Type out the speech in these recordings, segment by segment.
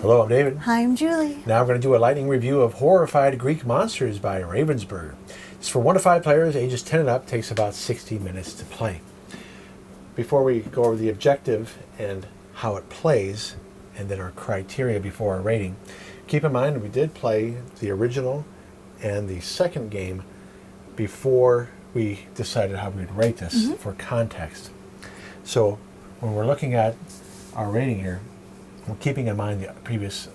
Hello, I'm David. Hi, I'm Julie. Now we're going to do a lightning review of Horrified Greek Monsters by Ravensburger. It's for 1 to 5 players, ages 10 and up, takes about 60 minutes to play. Before we go over the objective and how it plays, and then our criteria before our rating, keep in mind we did play the original and the second game before we decided how we'd rate this for context. So when we're looking at our rating here, we're keeping in mind the previous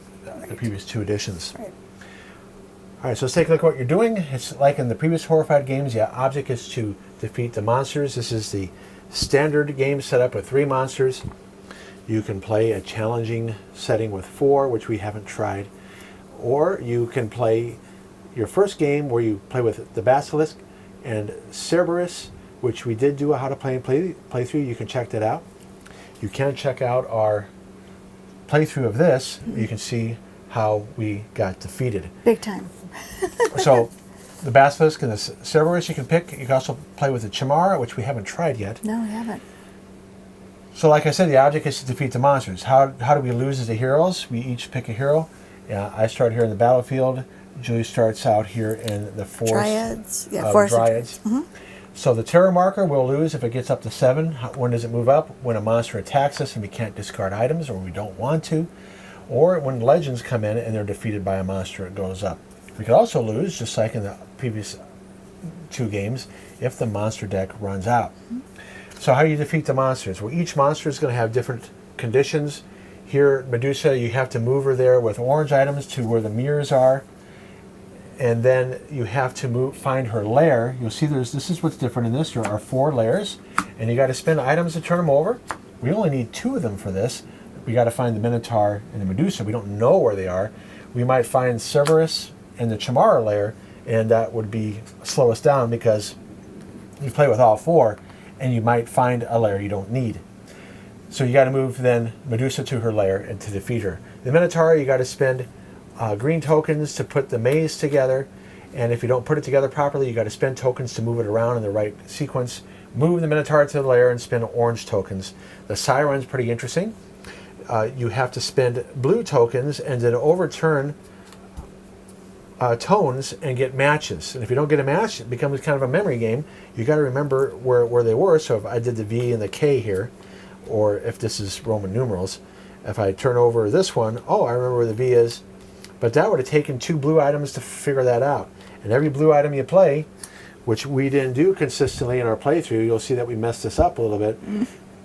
two editions. Right. All right, so let's take a look at what you're doing. It's like in the previous Horrified games, the object is to defeat the monsters. This is the standard game setup with 3 monsters. You can play a challenging setting with 4, which we haven't tried. Or you can play your first game where you play with the Basilisk and Cerberus, which we did do a how to play and playthrough. You can check that out. You can check out our playthrough of this. You can see how we got defeated. Big time. So the Basilisk and the Cerberus you can pick. You can also play with the Chimera, which we haven't tried yet. No, we haven't. So like I said, the object is to defeat the monsters. How do we lose as the heroes? We each pick a hero. I start here in the battlefield. Julie starts out here in the forest. Dryads. Yeah, forest Dryads. So the terror marker will lose if it gets up to 7. When does it move up? When a monster attacks us and we can't discard items or we don't want to. Or when legends come in and they're defeated by a monster, it goes up. We could also lose, just like in the previous 2 games, if the monster deck runs out. So how do you defeat the monsters? Well, each monster is going to have different conditions. Here, Medusa, you have to move her there with orange items to where the mirrors are. And then you have to find her lair. You'll see this is what's different in this. There are 4 lairs, and you got to spend items to turn them over. We only need 2 of them for this. We got to find the Minotaur and the Medusa. We don't know where they are. We might find Cerberus and the Chimera lair, and that would slow us down because you play with all 4, and you might find a lair you don't need. So you got to move then Medusa to her lair and to defeat her. The Minotaur, you got to spend green tokens to put the maze together, and if you don't put it together properly, you got to spend tokens to move it around in the right sequence. Move the Minotaur to the lair and spend orange tokens. The Siren's pretty interesting. You have to spend blue tokens and then overturn tones and get matches. And if you don't get a match, it becomes kind of a memory game. You got to remember where they were. So if I did the V and the K here, or if this is Roman numerals, if I turn over this one, oh, I remember where the V is. But that would have taken 2 blue items to figure that out. And every blue item you play, which we didn't do consistently in our playthrough, you'll see that we messed this up a little bit.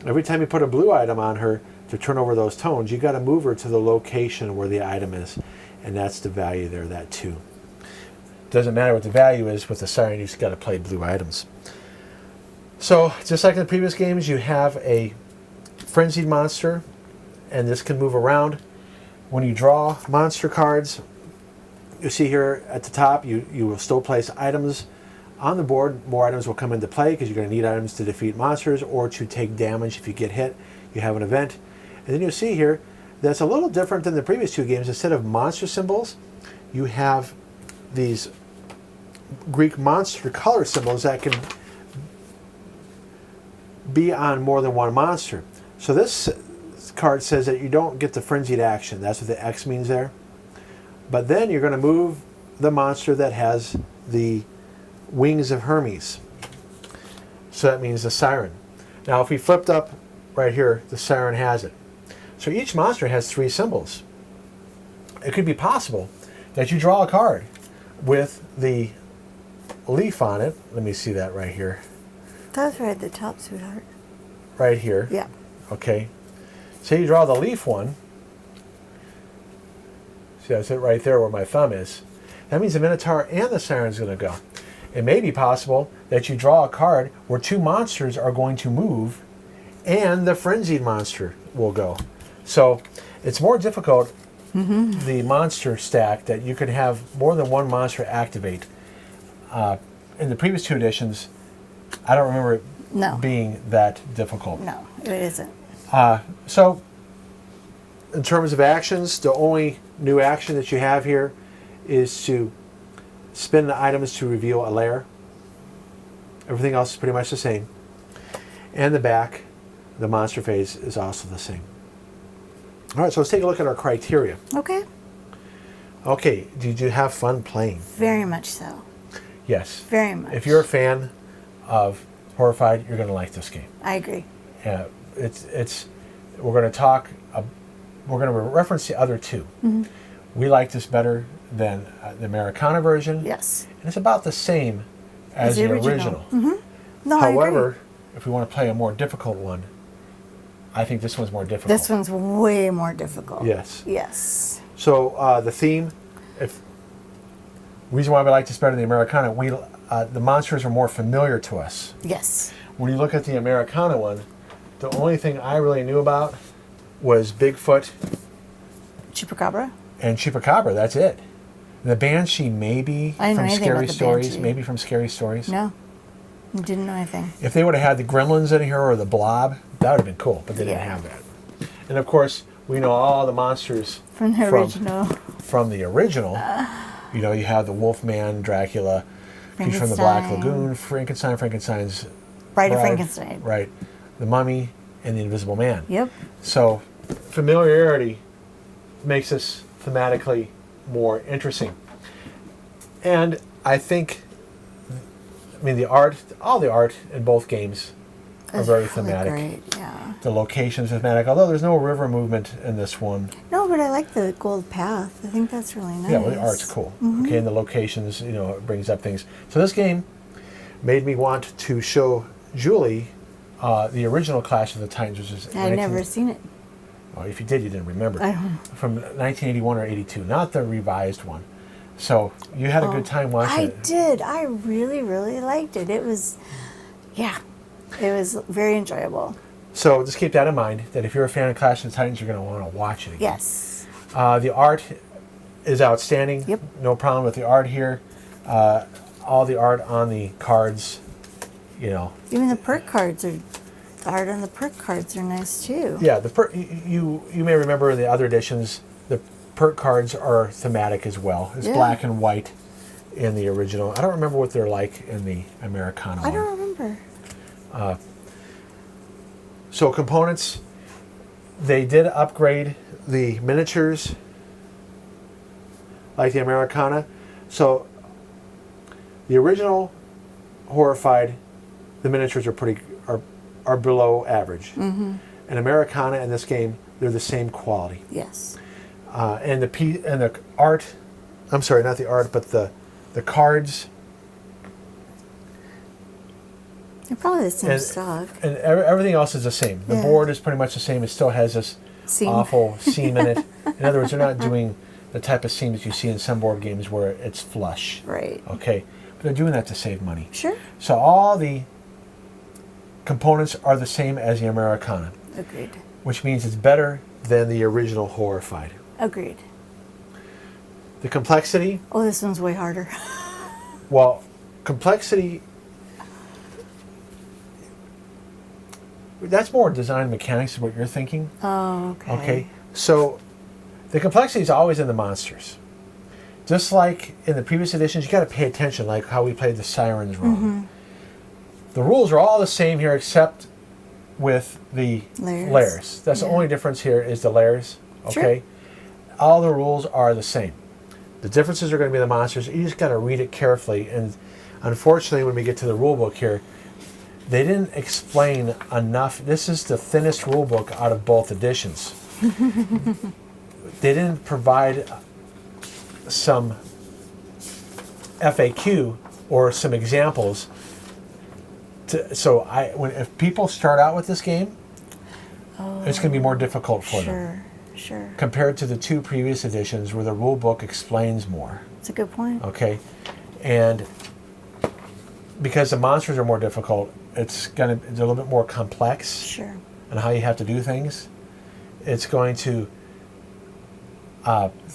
Every time you put a blue item on her to turn over those tones, you got to move her to the location where the item is. And that's the value there, that 2. Doesn't matter what the value is with the siren, you just got to play blue items. So just like in the previous games, you have a frenzied monster, and this can move around. When you draw monster cards, you see here at the top, you will still place items on the board. More items will come into play because you're going to need items to defeat monsters or to take damage if you get hit. You have an event. And then you'll see here that's a little different than the previous 2 games. Instead of monster symbols, you have these Greek monster color symbols that can be on more than one monster. So this card says that you don't get the frenzied action. That's what the X means there. But then you're going to move the monster that has the wings of Hermes. So that means the siren. Now if we flipped up right here, the siren has it. So each monster has 3 symbols. It could be possible that you draw a card with the leaf on it. Let me see that right here. That's right at the top, sweetheart. Right here. Yeah. Okay. Say you draw the leaf one. See, that's it right there where my thumb is. That means the Minotaur and the Siren's going to go. It may be possible that you draw a card where 2 monsters are going to move and the frenzied monster will go. So it's more difficult, the monster stack, that you could have more than one monster activate. In the previous 2 editions, I don't remember it being that difficult. No, it isn't. So, in terms of actions, the only new action that you have here is to spend the items to reveal a lair. Everything else is pretty much the same. And the back, the monster phase, is also the same. All right, so let's take a look at our criteria. Okay. Okay, did you have fun playing? Very much so. Yes. Very much. If you're a fan of Horrified, you're going to like this game. I agree. Yeah, it's. We're going to talk. We're going to reference the other two. Mm-hmm. We like this better than the Americana version. Yes. And it's about the same as the original. Mm-hmm. No, However, I agree. if we want to play a more difficult one, I think this one's more difficult. This one's way more difficult. Yes. Yes. So the theme, reason why we like this better than the Americana, the monsters are more familiar to us. Yes. When you look at the Americana one, the only thing I really knew about was Bigfoot Chupacabra? and Chupacabra. That's it. The Banshee maybe I didn't know from anything Scary about the Stories. Banshee. Maybe from Scary Stories. No. I didn't know anything. If they would have had the Gremlins in here or the Blob, that would have been cool. But they didn't have that. And of course, we know all the monsters From the original. From the original. You know, you have the Wolfman, Dracula, Creature from the Black Lagoon, Frankenstein's Bride of Bride, Frankenstein. Right. The Mummy and the Invisible Man. Yep. So familiarity makes this thematically more interesting. And I think, the art, all the art in both games are That's very really thematic. Great. Yeah. The location's thematic, although there's no river movement in this one. No, but I like the gold path. I think that's really nice. Yeah, well, the art's cool. Mm-hmm. Okay, and the locations, it brings up things. So this game made me want to show Julie the original Clash of the Titans, which is I'd never seen it. Well, if you did, you didn't remember. I don't know. From 1981 or 82, not the revised one. So you had a good time watching it. I did. I really, really liked it. It was very enjoyable. So just keep that in mind, that if you're a fan of Clash of the Titans, you're going to want to watch it again. Yes. The art is outstanding. Yep. No problem with the art here. All the art on the cards, Even the perk cards are... The art on the perk cards are nice too. Yeah, you may remember the other editions. The perk cards are thematic as well. It's black and white in the original. I don't remember what they're like in the Americana one. I don't remember. So components, they did upgrade the miniatures like the Americana. So the original Horrified, the miniatures are below average. Mm-hmm. And Americana in this game, they're the same quality. Yes. And the art, I'm sorry, not the art, but the cards. They're probably the same stock. And everything else is the same. The board is pretty much the same. It still has this awful seam in it. In other words, they're not doing the type of seam that you see in some board games where it's flush. Right. Okay. But they're doing that to save money. Sure. So all the components are the same as the Americana. Agreed. Which means it's better than the original Horrified. Agreed. The complexity. Oh, this one's way harder. Well, complexity. That's more design mechanics of what you're thinking. Oh, okay. Okay. So the complexity is always in the monsters. Just like in the previous editions, you got to pay attention, like how we played the Sirens wrong. Mm-hmm. The rules are all the same here except with the lairs. That's the only difference here is the lairs. Okay. Sure. All the rules are the same. The differences are going to be the monsters. You just got to read it carefully. And unfortunately, when we get to the rule book here, they didn't explain enough. This is the thinnest rule book out of both editions. They didn't provide some FAQ or some examples. If people start out with this game, it's going to be more difficult for them. Sure. Compared to the two previous editions where the rule book explains more. That's a good point. Okay. And because the monsters are more difficult, it's a little bit more complex. Sure. And how you have to do things. It's going to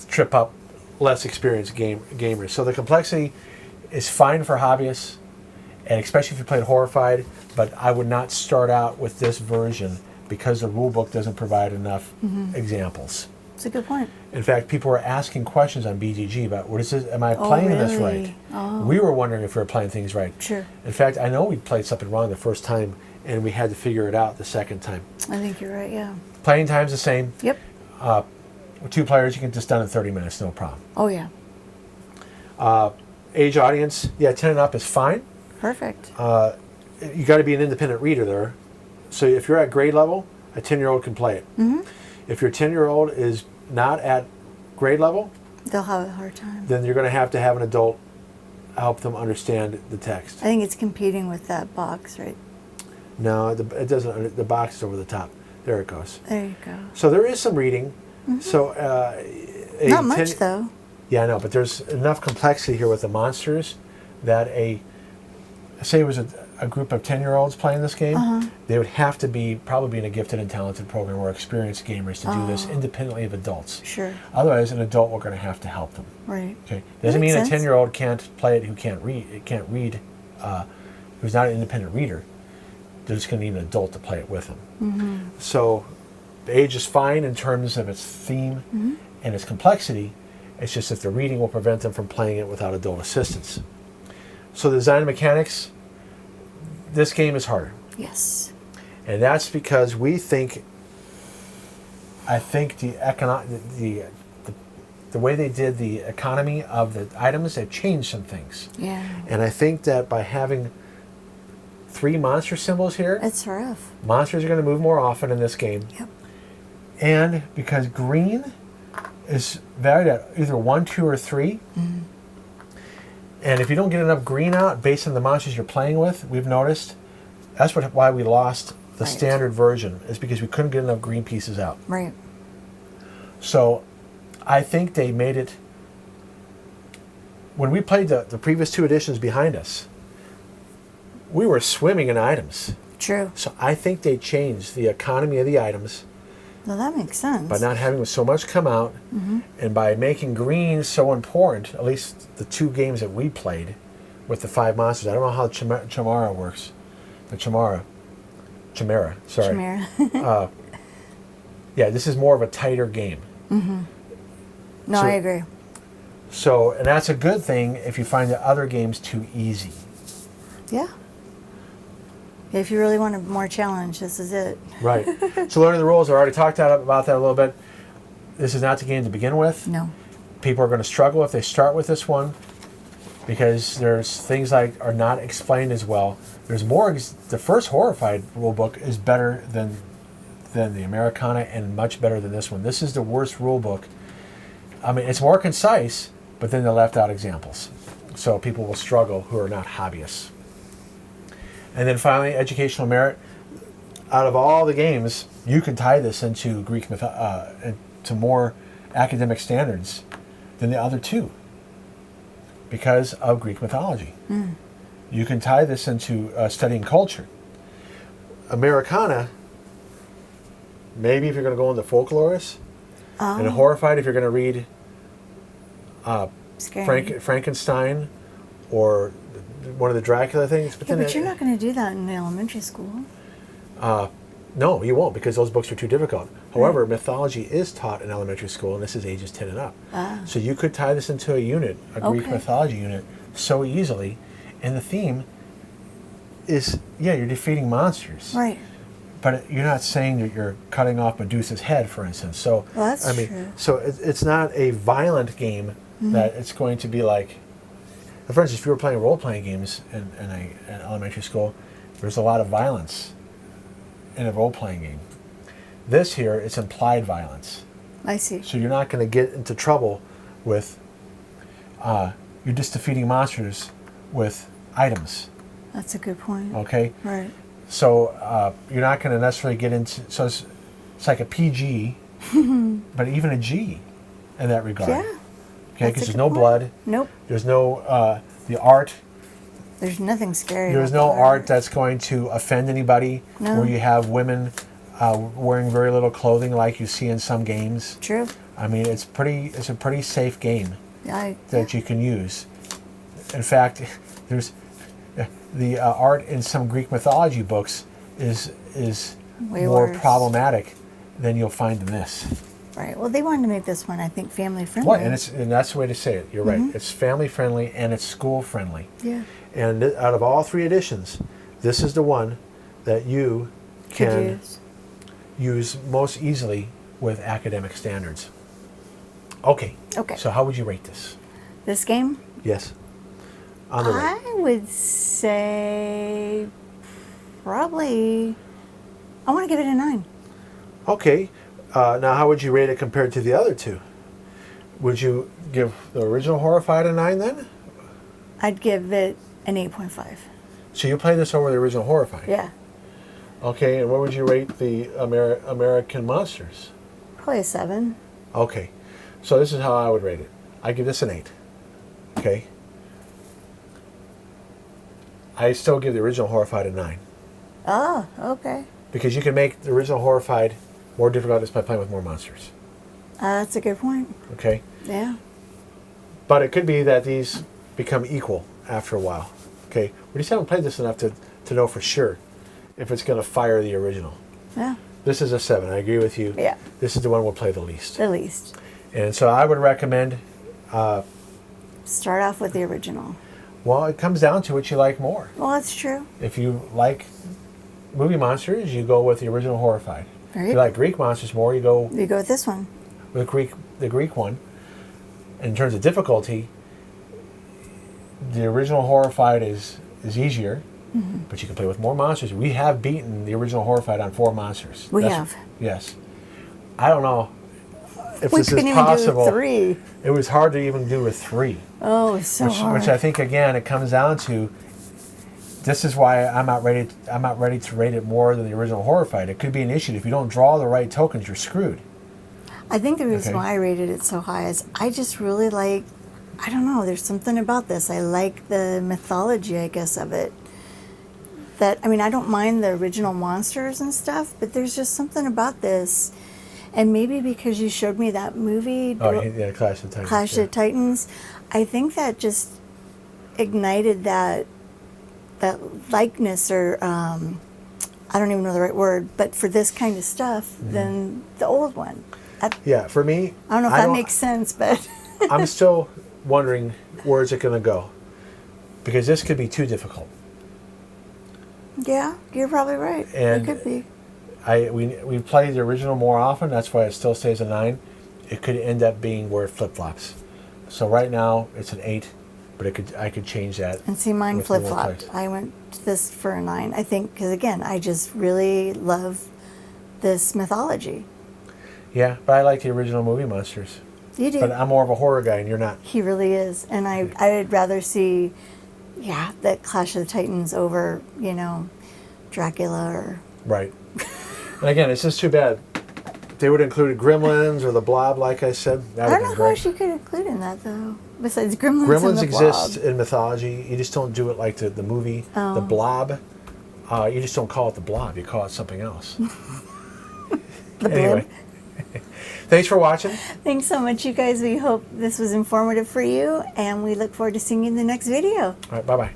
trip up less experienced gamers. So the complexity is fine for hobbyists, and especially if you played Horrified, but I would not start out with this version because the rule book doesn't provide enough examples. That's a good point. In fact, people were asking questions on BGG about, what is this? Am I playing this right? Oh. We were wondering if we were playing things right. Sure. In fact, I know we played something wrong the first time, and we had to figure it out the second time. I think you're right, yeah. Playing time's the same. Yep. With 2 players, you can just done in 30 minutes, no problem. Oh, yeah. Age audience, yeah, 10 and up is fine. Perfect. You got to be an independent reader there. So if you're at grade level, a 10-year-old can play it. Mm-hmm. If your 10-year-old is not at grade level, They'll have a hard time. then you're going to have an adult help them understand the text. I think it's competing with that box, right? No, it doesn't. The box is over the top. There it goes. There you go. So there is some reading. Mm-hmm. So Not much, though. Yeah, I know, but there's enough complexity here with the monsters that say it was a group of 10-year-olds playing this game, they would have to probably be in a gifted and talented program or experienced gamers to do this independently of adults. Sure. Otherwise, an adult we're going to have to help them. Right. Okay. Doesn't mean makes a sense. 10-year-old can't play it who can't read, who's not an independent reader. They're just going to need an adult to play it with them. Mm-hmm. So the age is fine in terms of its theme and its complexity. It's just that the reading will prevent them from playing it without adult assistance. So the design mechanics, this game is harder. Yes. And that's because I think the way they did the economy of the items, they've changed some things. Yeah. And I think that by having 3 monster symbols here, It's rough. monsters are going to move more often in this game. Yep. And because green is valued at either 1, 2, or 3, and if you don't get enough green out based on the monsters you're playing with, we've noticed that's why we lost the Right. standard version, is because we couldn't get enough green pieces out. Right. So I think they made it, when we played the previous 2 editions behind us, we were swimming in items. True. So I think they changed the economy of the items Well, that makes sense. by not having so much come out, and by making green so important, at least the 2 games that we played with the 5 monsters. I don't know how Chimera works. The Chimera, sorry. Chimera. Yeah, this is more of a tighter game. No, So- I agree. So, and that's a good thing if you find the other games too easy. Yeah. If you really want a more challenge, this is it. Right. So learning the rules, I already talked about that a little bit. This is not the game to begin with. No. People are going to struggle if they start with this one because there's things like are not explained as well. There's more. The first Horrified rulebook is better than the Americana and much better than this one. This is the worst rulebook. I mean, it's more concise, but then they left out examples. So people will struggle who are not hobbyists. And then finally, educational merit. Out of all the games, you can tie this into into more academic standards than the other 2 because of Greek mythology. You can tie this into studying culture. Americana, maybe if you're going to go into folklorists, and Horrified if you're going to read Scary. Frankenstein or one of the Dracula things. Yeah, but you're not going to do that in elementary school. No, you won't, because those books are too difficult. However, mythology is taught in elementary school, and this is ages 10 and up. So you could tie this into a unit, a Greek mythology unit, so easily. And the theme is, you're defeating monsters. Right. But you're not saying that you're cutting off Medusa's head, for instance. So, Well, that's true. So it's not a violent game that it's going to be like... For instance, if you were playing role-playing games in elementary school, there's a lot of violence in a role-playing game. This here, it's implied violence. I see. So you're not going to get into trouble with... you're just defeating monsters with items. That's a good point. Okay? Right. So you're not going to necessarily get into... So it's like a PG, but even a G in that regard. Yeah. Okay, That's because a there's good no point. blood. Nope. There's no... the art... There's nothing scary. There's about no the art that's going to offend anybody. No. Where you have women wearing very little clothing like you see in some games. True. I mean, it's a pretty safe game Yeah. that you can use. In fact, there's the art in some Greek mythology books is Way more worse. problematic than you'll find in this. Right. Well, they wanted to make this one, I think, family friendly. What? And that's the way to say it. You're right. It's family friendly and it's school friendly. Yeah. And out of all 3 editions, this is the one that you Could can use most easily with academic standards. Okay. Okay. So how would you rate this? This game? Yes. On the rate. I would say probably, I want to give it a 9. Okay. Now, how would you rate it compared to the other two? Would you give the original Horrified a 9 then? I'd give it an 8.5. So you played this over the original Horrified? Yeah. Okay, and what would you rate the American Monsters? Probably a 7. Okay. So this is how I would rate it. I give this an 8. Okay. I still give the original Horrified a 9. Oh, okay. Because you can make the original Horrified more difficult just by playing with more monsters. That's a good point. Okay? Yeah. But it could be that these become equal after a while. Okay? We just haven't played this enough to know for sure if it's going to fire the original. Yeah. This is a 7. I agree with you. Yeah. This is the one we'll play the least. The least. And so I would recommend, Start off with the original. well, it comes down to what you like more. Well, that's true. If you like movie monsters, you go with the original Horrified. Right. If you like Greek monsters more, you go You go with this one. with the Greek one. In terms of difficulty, the original Horrified is easier, but you can play with more monsters. We have beaten the original Horrified on 4 monsters. We have. Yes. I don't know if We this couldn't is even possible. do 3. It was hard to even do with 3. Oh, it's so hard. Which I think again it comes down to. This is why I'm not ready to rate it more than the original Horrified. It could be an issue if you don't draw the right tokens, you're screwed. I think the reason Okay. why I rated it so high is I just really like, I don't know, there's something about this. I like the mythology, I guess, of it. That, I mean, I don't mind the original monsters and stuff, but there's just something about this. And maybe because you showed me that movie, Oh, yeah, Clash of the Titans. Clash yeah. of Titans, I think that just ignited that likeness, or I don't even know the right word, but for this kind of stuff than the old one. Yeah, for me, I don't know if that makes sense, but I'm still wondering where is it going to go, because this could be too difficult. yeah, you're probably right. And it could be. We played the original more often. That's why it still stays a 9. It could end up being where it flip flops. So right now it's an 8, but I could change that. And see, mine with flip more flopped. plays. I went to this for a 9. I think because again, I just really love this mythology. Yeah, but I like the original movie monsters. You do. But I'm more of a horror guy, and you're not. He really is, and I'd rather see, that Clash of the Titans over, Dracula or. Right. And again, it's just too bad. They would include Gremlins or the Blob, like I said. That I would don't be know who great. else you could include in that though. Besides Gremlins, Gremlins and the exist Blob. in mythology. You just don't do it like the movie. Oh. The Blob. You just don't call it the Blob. You call it something else. The Anyway. Blimp. Thanks for watching. Thanks so much, you guys. We hope this was informative for you, and we look forward to seeing you in the next video. All right, bye-bye.